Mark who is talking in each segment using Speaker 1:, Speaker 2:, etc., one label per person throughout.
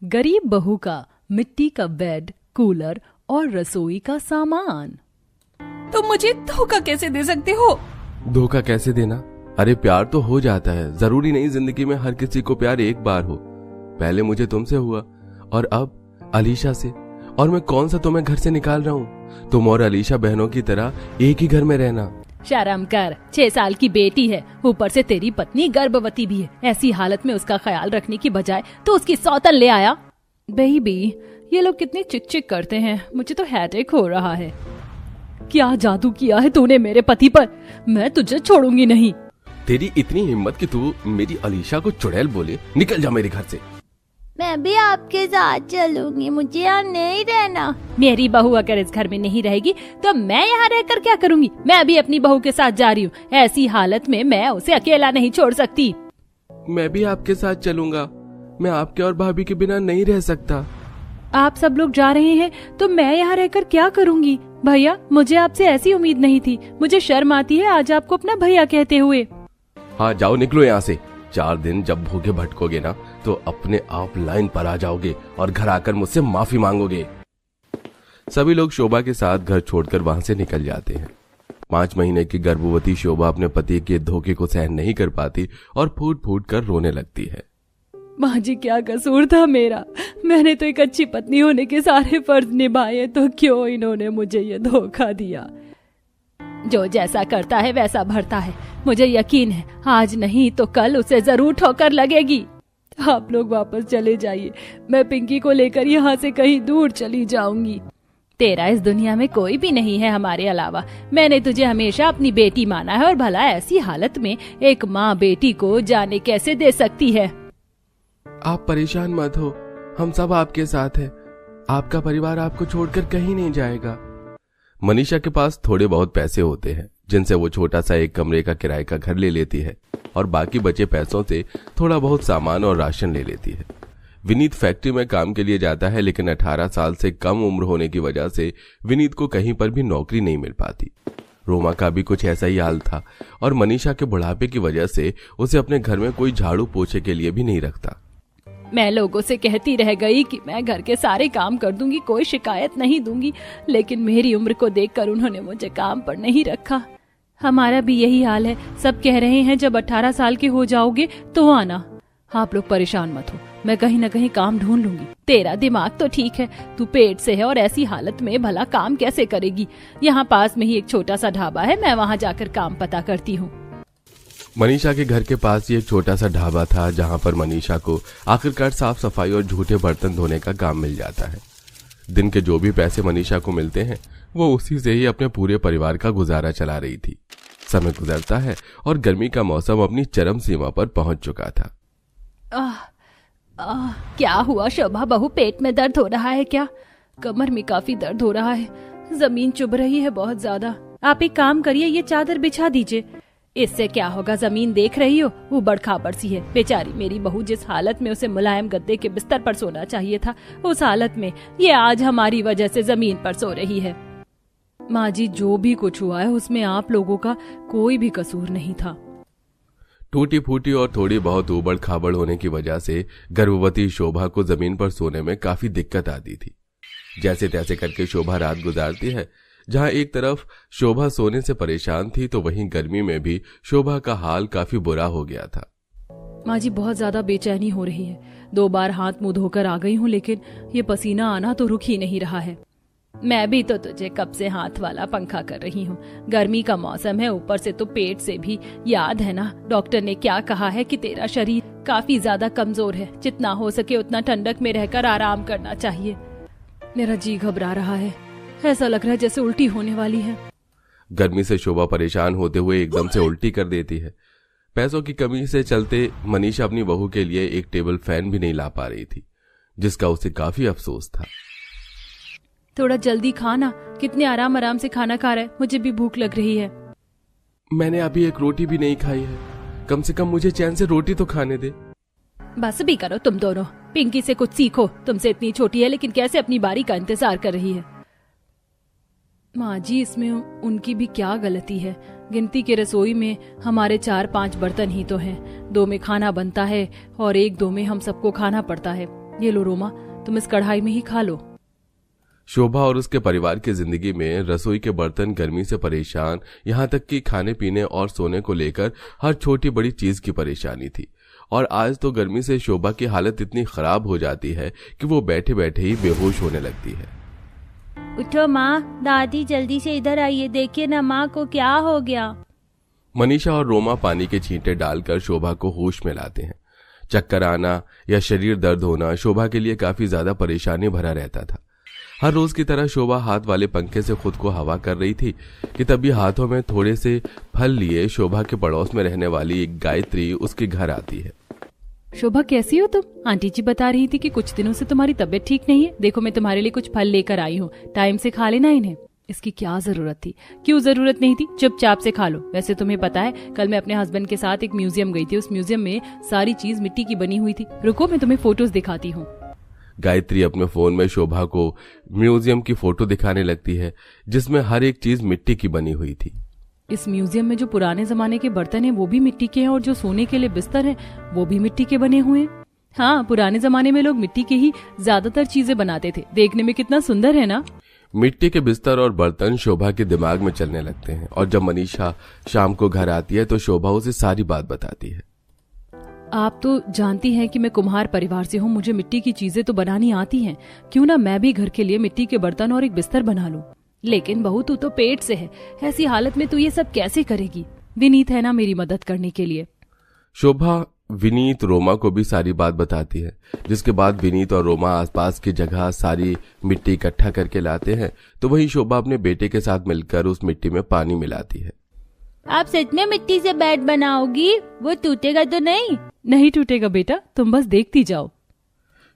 Speaker 1: गरीब बहू का मिट्टी का बेड, कूलर और रसोई का सामान।
Speaker 2: तुम मुझे धोखा कैसे दे सकते हो?
Speaker 3: धोखा कैसे देना? अरे प्यार तो हो जाता है, जरूरी नहीं जिंदगी में हर किसी को प्यार एक बार हो। पहले मुझे तुमसे हुआ और अब अलीशा से, और मैं कौन सा तुम्हें घर से निकाल रहा हूँ? तुम और अलीशा बहनों की तरह एक ही घर में रहना।
Speaker 1: शर्म कर, 6 साल की बेटी है, ऊपर से तेरी पत्नी गर्भवती भी है। ऐसी हालत में उसका ख्याल रखने की बजाय तो उसकी सौतन ले आया। बेबी, ये लोग कितने चिक चिक करते हैं, मुझे तो हेडेक हो रहा है। क्या जादू किया है तूने मेरे पति पर? मैं तुझे छोड़ूंगी नहीं।
Speaker 3: तेरी इतनी हिम्मत कि तू मेरी अलीशा को चुड़ैल बोले? निकल जा मेरे घर से।
Speaker 4: मैं भी आपके साथ चलूंगी, मुझे यहाँ नहीं रहना।
Speaker 1: मेरी बहू अगर इस घर में नहीं रहेगी तो मैं यहाँ रहकर क्या करूँगी? मैं भी अपनी बहू के साथ जा रही हूँ। ऐसी हालत में मैं उसे अकेला नहीं छोड़ सकती।
Speaker 3: मैं भी आपके साथ चलूंगा। मैं आपके और भाभी के बिना नहीं रह सकता।
Speaker 1: आप सब लोग जा रहे हैं तो मैं यहाँ रहकर क्या करूँगी? भैया, मुझे आपसे ऐसी उम्मीद नहीं थी। मुझे शर्म आती है आज आपको अपना भैया कहते हुए।
Speaker 3: हाँ जाओ, निकलो यहाँ से। 4 दिन जब भूखे भटकोगे ना तो अपने आप लाइन पर आ जाओगे और घर आकर मुझसे माफी मांगोगे। सभी लोग शोभा के साथ घर छोड़कर वहां से निकल जाते हैं। 5 महीने की गर्भवती शोभा अपने पति के धोखे को सहन नहीं कर पाती और फूट फूट कर रोने लगती है।
Speaker 1: माँ जी, क्या कसूर था मेरा? मैंने तो एक अच्छी पत्नी होने के सारे फर्ज निभाए, तो क्यों इन्होंने मुझे ये धोखा दिया? जो जैसा करता है वैसा भरता है। मुझे यकीन है आज नहीं तो कल उसे जरूर ठोकर लगेगी। आप लोग वापस चले जाइए, मैं पिंकी को लेकर यहाँ से कहीं दूर चली जाऊंगी। तेरा इस दुनिया में कोई भी नहीं है हमारे अलावा। मैंने तुझे हमेशा अपनी बेटी माना है और भला ऐसी हालत में एक माँ बेटी को जाने कैसे दे सकती है?
Speaker 3: आप परेशान मत हो, हम सब आपके साथ हैं। आपका परिवार आपको छोड़कर कहीं नहीं जाएगा। मनीषा के पास थोड़े बहुत पैसे होते हैं जिनसे वो छोटा सा एक कमरे का किराए का घर ले लेती है और बाकी बचे पैसों से थोड़ा बहुत सामान और राशन ले लेती है। विनीत फैक्ट्री में काम के लिए जाता है, लेकिन 18 साल से कम उम्र होने की वजह से विनीत को कहीं पर भी नौकरी नहीं मिल पाती। रोमा का भी कुछ ऐसा ही हाल था और मनीषा के बुढ़ापे की वजह से उसे अपने घर में कोई झाड़ू पोछे के लिए भी नहीं रखता।
Speaker 1: मैं लोगों से कहती रह गई कि मैं घर के सारे काम कर दूंगी, कोई शिकायत नहीं दूंगी, लेकिन मेरी उम्र को देखकर उन्होंने मुझे काम पर नहीं रखा। हमारा भी यही हाल है। सब कह रहे हैं जब 18 साल के हो जाओगे तो आना। आप लोग परेशान मत हो, मैं कहीं न कहीं काम ढूंढ लूंगी। तेरा दिमाग तो ठीक है, तू पेट से है और ऐसी हालत में भला काम कैसे करेगी? यहाँ पास में ही एक छोटा सा ढाबा है, मैं वहाँ जाकर काम पता करती हूँ।
Speaker 3: मनीषा के घर के पास ही एक छोटा सा ढाबा था जहां पर मनीषा को आखिरकार साफ सफाई और झूठे बर्तन धोने का काम मिल जाता है। दिन के जो भी पैसे मनीषा को मिलते हैं वो उसी से ही अपने पूरे परिवार का गुजारा चला रही थी। समय गुजरता है और गर्मी का मौसम अपनी चरम सीमा पर पहुंच चुका था।
Speaker 1: क्या हुआ शोभा बहू, पेट में दर्द हो रहा है क्या? कमर में काफी दर्द हो रहा है, जमीन चुभ रही है बहुत ज्यादा। आप एक काम करिए, ये चादर बिछा दीजिए। इससे क्या होगा? जमीन देख रही हो, ऊबड़ खाबड़ सी है। बेचारी मेरी बहू जिस हालत में उसे मुलायम गद्दे के बिस्तर पर सोना चाहिए था, उस हालत में ये आज हमारी वजह से जमीन पर सो रही है। माँ जी, जो भी कुछ हुआ है उसमें आप लोगों का कोई भी कसूर नहीं था।
Speaker 3: टूटी फूटी और थोड़ी बहुत ऊबड़ खाबड़ होने की वजह से गर्भवती शोभा को जमीन पर सोने में काफी दिक्कत आती थी। जैसे तैसे करके शोभा रात गुजारती है। जहां एक तरफ शोभा सोने से परेशान थी तो वहीं गर्मी में भी शोभा का हाल काफी बुरा हो गया था।
Speaker 1: माँ जी, बहुत ज्यादा बेचैनी हो रही है। 2 बार हाथ मुंह धोकर आ गई हूँ, लेकिन ये पसीना आना तो रुक ही नहीं रहा है। मैं भी तो तुझे कब से हाथ वाला पंखा कर रही हूँ। गर्मी का मौसम है, ऊपर से तो पेट से भी। याद है ना डॉक्टर ने क्या कहा है कि तेरा शरीर काफी ज्यादा कमजोर है, जितना हो सके उतना ठंडक में रहकर आराम करना चाहिए। मेरा जी घबरा रहा है, ऐसा लग रहा है जैसे उल्टी होने वाली है।
Speaker 3: गर्मी से शोभा परेशान होते हुए एकदम से उल्टी कर देती है। पैसों की कमी से चलते मनीषा अपनी बहू के लिए एक टेबल फैन भी नहीं ला पा रही थी, जिसका उसे काफी अफसोस था।
Speaker 1: थोड़ा जल्दी खाना, कितने आराम आराम से खाना खा रहा है, मुझे भी भूख लग रही है।
Speaker 3: मैंने अभी एक रोटी भी नहीं खाई है, कम से कम मुझे चैन से रोटी तो खाने दे।
Speaker 1: बस भी करो तुम दोनों, पिंकी से कुछ सीखो। तुमसे इतनी छोटी है लेकिन कैसे अपनी बारी का इंतजार कर रही है। माँ जी, इसमें उनकी भी क्या गलती है? गिनती के रसोई में हमारे 4-5 बर्तन ही तो हैं। 2 में खाना बनता है और 1-2 में हम सबको खाना पड़ता है। ये लो रोमा, तुम इस कढ़ाई में ही खा लो।
Speaker 3: शोभा और उसके परिवार की जिंदगी में रसोई के बर्तन गर्मी से परेशान, यहाँ तक कि खाने पीने और सोने को लेकर हर छोटी बड़ी चीज की परेशानी थी। और आज तो गर्मी से शोभा की हालत इतनी खराब हो जाती है कि वो बैठे बैठे ही बेहोश होने लगती है।
Speaker 4: उठो माँ, दादी जल्दी से इधर आइए, देखिए ना माँ को क्या हो गया।
Speaker 3: मनीषा और रोमा पानी के छींटे डालकर शोभा को होश में लाते हैं। चक्कर आना या शरीर दर्द होना शोभा के लिए काफी ज्यादा परेशानी भरा रहता था। हर रोज की तरह शोभा हाथ वाले पंखे से खुद को हवा कर रही थी कि तभी हाथों में थोड़े से फल लिए शोभा के पड़ोस में रहने वाली एक गायत्री उसके घर आती है।
Speaker 1: शोभा कैसी हो तुम? आंटी जी बता रही थी कि कुछ दिनों से तुम्हारी तबीयत ठीक नहीं है। देखो मैं तुम्हारे लिए कुछ फल लेकर आई हूँ, टाइम से खा लेना इन्हें। इसकी क्या जरूरत थी? क्यों जरूरत नहीं थी, चुपचाप से खा लो। वैसे तुम्हें पता है कल मैं अपने हस्बैंड के साथ एक म्यूजियम गई थी, उस म्यूजियम में सारी चीज मिट्टी की बनी हुई थी। रुको मैं तुम्हें फोटोज दिखाती हूँ।
Speaker 3: गायत्री अपने फोन में शोभा को म्यूजियम की फोटो दिखाने लगती है जिसमें हर एक चीज मिट्टी की बनी हुई थी।
Speaker 1: इस म्यूजियम में जो पुराने जमाने के बर्तन हैं वो भी मिट्टी के हैं और जो सोने के लिए बिस्तर हैं वो भी मिट्टी के बने हुए हैं। हाँ, पुराने जमाने में लोग मिट्टी के ही ज्यादातर चीजें बनाते थे। देखने में कितना सुंदर है ना।
Speaker 3: मिट्टी के बिस्तर और बर्तन शोभा के दिमाग में चलने लगते हैं और जब मनीषा शाम को घर आती है तो शोभा उसे सारी बात बताती है।
Speaker 1: आप तो जानती हैं कि मैं कुम्हार परिवार से हूँ, मुझे मिट्टी की चीजें तो बनानी आती हैं। क्यों ना मैं भी घर के लिए मिट्टी के बर्तन और एक बिस्तर बना लूं। लेकिन बहू तू तो पेट से है, ऐसी हालत में तू ये सब कैसे करेगी? विनीत है ना मेरी मदद करने के लिए।
Speaker 3: शोभा विनीत रोमा को भी सारी बात बताती है, जिसके बाद विनीत और रोमा आसपास की जगह सारी मिट्टी इकट्ठा करके लाते हैं। तो वहीं शोभा अपने बेटे के साथ मिलकर उस मिट्टी में पानी मिलाती है।
Speaker 4: आप सच में मिट्टी से बेड बनाओगी? वो टूटेगा तो नहीं?
Speaker 1: नहीं टूटेगा बेटा, तुम बस देखती जाओ।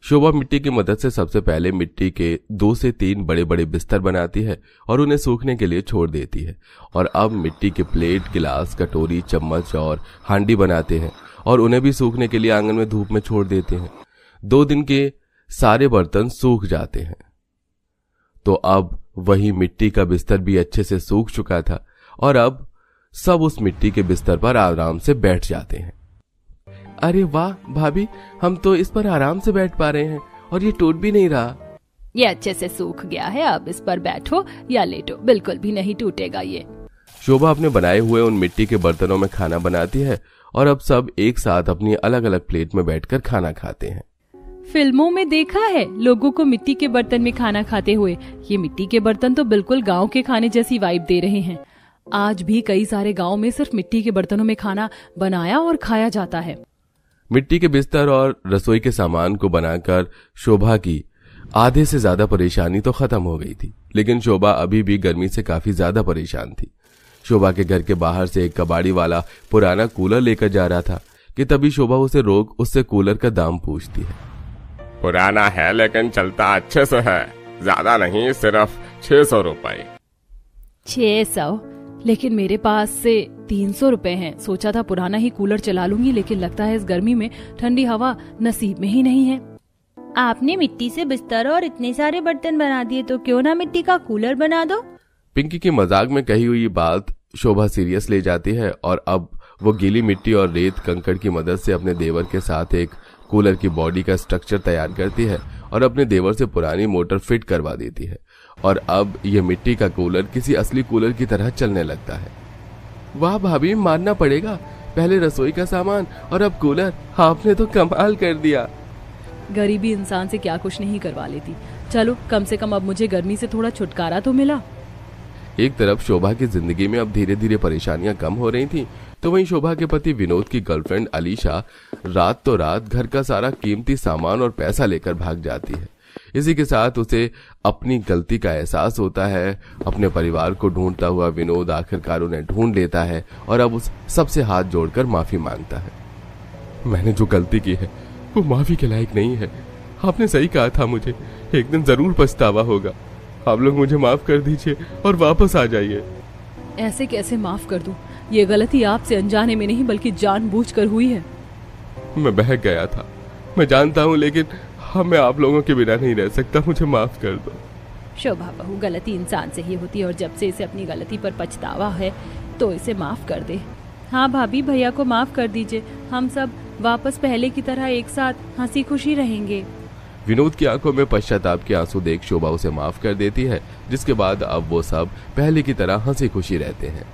Speaker 3: शोभा मिट्टी की मदद से सबसे पहले मिट्टी के 2 से 3 बड़े बड़े बिस्तर बनाती है और उन्हें सूखने के लिए छोड़ देती है। और अब मिट्टी के प्लेट, गिलास, कटोरी, चम्मच और हांडी बनाते हैं और उन्हें भी सूखने के लिए आंगन में धूप में छोड़ देते हैं। 2 दिन के सारे बर्तन सूख जाते हैं। तो अब वही मिट्टी का बिस्तर भी अच्छे से सूख चुका था और अब सब उस मिट्टी के बिस्तर पर आराम से बैठ जाते हैं। अरे वाह भाभी, हम तो इस पर आराम से बैठ पा रहे हैं और ये टूट भी नहीं रहा।
Speaker 1: ये अच्छे से सूख गया है, अब इस पर बैठो या लेटो, बिल्कुल भी नहीं टूटेगा ये।
Speaker 3: शोभा अपने बनाए हुए उन मिट्टी के बर्तनों में खाना बनाती है और अब सब एक साथ अपनी अलग अलग प्लेट में बैठकर खाना खाते हैं।
Speaker 1: फिल्मों में देखा है लोगों को मिट्टी के बर्तन में खाना खाते हुए। ये मिट्टी के बर्तन तो बिल्कुल गाँव के खाने जैसी वाइब दे रहे हैं। आज भी कई सारे गाँव में सिर्फ मिट्टी के बर्तनों में खाना बनाया और खाया जाता है।
Speaker 3: मिट्टी के बिस्तर और रसोई के सामान को बनाकर शोभा की आधे से ज्यादा परेशानी तो खत्म हो गई थी, लेकिन शोभा अभी भी गर्मी से काफी ज्यादा परेशान थी। शोभा के घर के बाहर से एक कबाड़ी वाला पुराना कूलर लेकर जा रहा था कि तभी शोभा उसे रोक उससे कूलर का दाम पूछती है।
Speaker 5: पुराना है लेकिन चलता अच्छे से है, ज्यादा नहीं, सिर्फ 600 रुपए।
Speaker 1: 600? लेकिन मेरे पास से 300 रुपए हैं। सोचा था पुराना ही कूलर चला लूंगी, लेकिन लगता है इस गर्मी में ठंडी हवा नसीब में ही नहीं है।
Speaker 4: आपने मिट्टी से बिस्तर और इतने सारे बर्तन बना दिए, तो क्यों ना मिट्टी का कूलर बना दो।
Speaker 3: पिंकी की मजाक में कही हुई बात शोभा सीरियस ले जाती है और अब वो गीली मिट्टी और रेत कंकड़ की मदद से अपने देवर के साथ एक कूलर की बॉडी का स्ट्रक्चर तैयार करती है और अपने देवर से पुरानी मोटर फिट करवा देती है। और अब ये मिट्टी का कूलर किसी असली कूलर की तरह चलने लगता है। वाह भाभी, मानना पड़ेगा, पहले रसोई का सामान और अब कूलर, आपने तो कमाल कर दिया।
Speaker 1: गरीबी इंसान से क्या कुछ नहीं करवा लेती। चलो कम से कम अब मुझे गर्मी से थोड़ा छुटकारा तो मिला।
Speaker 3: एक तरफ शोभा की जिंदगी में अब धीरे धीरे परेशानियां कम हो रही थी, तो वहीं शोभा के पति विनोद की गर्लफ्रेंड अलीशा रात घर का सारा कीमती सामान और पैसा लेकर भाग जाती है। इसी के साथ उसे अपनी गलती का एहसास होता है। अपने परिवार को ढूंढता हुआ विनोद आखिरकार उन्हें ढूंढ लेता है और अब उस सबसे हाथ जोड़कर माफी मांगता है। मैंने जो गलती की है वो माफी के लायक नहीं है। आपने सही कहा था, मुझे एक दिन जरूर पछतावा होगा। आप लोग मुझे माफ कर दीजिए और वापस आ जाइए।
Speaker 1: ऐसे कैसे माफ कर दूं? ये गलती आपसे अनजाने में नहीं बल्कि जानबूझकर हुई है।
Speaker 3: मैं बहक गया था, मैं जानता हूँ, लेकिन मैं आप लोगों के बिना नहीं रह सकता, मुझे माफ कर दो।
Speaker 1: शोभा बहू, गलती इंसान से ही होती है और जब से इसे अपनी गलती पर पछतावा है तो इसे माफ कर दे। हाँ भाभी, भैया को माफ कर दीजिए, हम सब वापस पहले की तरह एक साथ हंसी खुशी रहेंगे।
Speaker 3: विनोद की आंखों में पश्चाताप के आंसू देख शोभा उसे माफ कर देती है, जिसके बाद अब वो सब पहले की तरह हंसी खुशी रहते हैं।